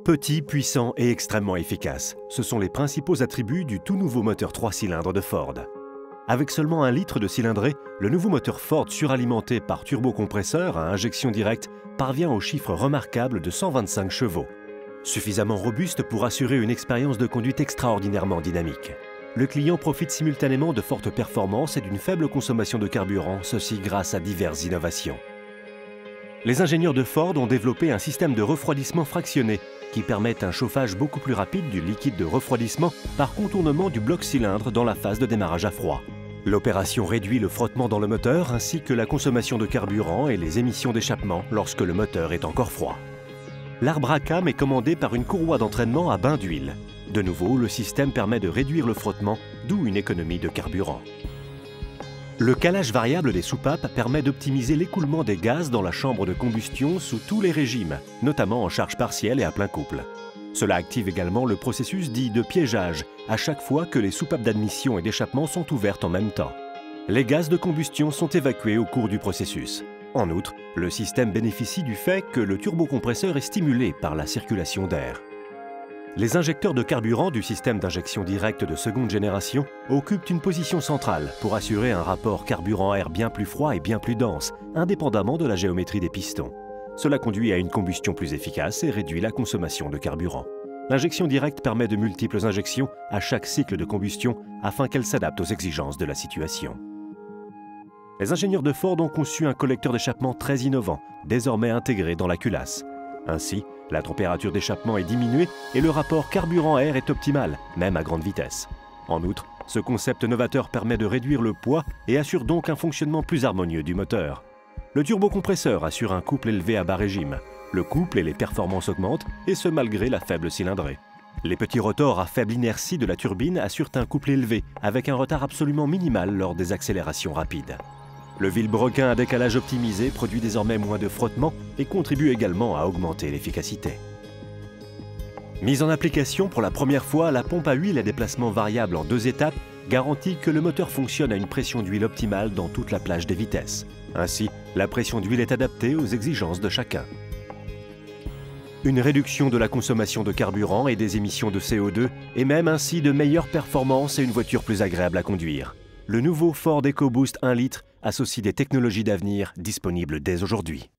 Petit, puissant et extrêmement efficace, ce sont les principaux attributs du tout nouveau moteur 3 cylindres de Ford. Avec seulement 1 litre de cylindrée, le nouveau moteur Ford suralimenté par turbocompresseur à injection directe parvient au chiffre remarquable de 125 chevaux. Suffisamment robuste pour assurer une expérience de conduite extraordinairement dynamique. Le client profite simultanément de fortes performances et d'une faible consommation de carburant, ceci grâce à diverses innovations. Les ingénieurs de Ford ont développé un système de refroidissement fractionné qui permet un chauffage beaucoup plus rapide du liquide de refroidissement par contournement du bloc cylindre dans la phase de démarrage à froid. L'opération réduit le frottement dans le moteur ainsi que la consommation de carburant et les émissions d'échappement lorsque le moteur est encore froid. L'arbre à cam est commandé par une courroie d'entraînement à bain d'huile. De nouveau, le système permet de réduire le frottement, d'où une économie de carburant. Le calage variable des soupapes permet d'optimiser l'écoulement des gaz dans la chambre de combustion sous tous les régimes, notamment en charge partielle et à plein couple. Cela active également le processus dit de piégeage, à chaque fois que les soupapes d'admission et d'échappement sont ouvertes en même temps. Les gaz de combustion sont évacués au cours du processus. En outre, le système bénéficie du fait que le turbocompresseur est stimulé par la circulation d'air. Les injecteurs de carburant du système d'injection directe de seconde génération occupent une position centrale pour assurer un rapport carburant-air bien plus froid et bien plus dense, indépendamment de la géométrie des pistons. Cela conduit à une combustion plus efficace et réduit la consommation de carburant. L'injection directe permet de multiples injections à chaque cycle de combustion afin qu'elle s'adapte aux exigences de la situation. Les ingénieurs de Ford ont conçu un collecteur d'échappement très innovant, désormais intégré dans la culasse. Ainsi, la température d'échappement est diminuée et le rapport carburant-air est optimal, même à grande vitesse. En outre, ce concept novateur permet de réduire le poids et assure donc un fonctionnement plus harmonieux du moteur. Le turbocompresseur assure un couple élevé à bas régime. Le couple et les performances augmentent, et ce malgré la faible cylindrée. Les petits rotors à faible inertie de la turbine assurent un couple élevé, avec un retard absolument minimal lors des accélérations rapides. Le vilebrequin à décalage optimisé produit désormais moins de frottement et contribue également à augmenter l'efficacité. Mise en application pour la première fois, la pompe à huile à déplacement variable en 2 étapes garantit que le moteur fonctionne à une pression d'huile optimale dans toute la plage des vitesses. Ainsi, la pression d'huile est adaptée aux exigences de chacun. Une réduction de la consommation de carburant et des émissions de CO2 et même ainsi de meilleures performances et une voiture plus agréable à conduire. Le nouveau Ford EcoBoost 1 litre associe des technologies d'avenir disponibles dès aujourd'hui.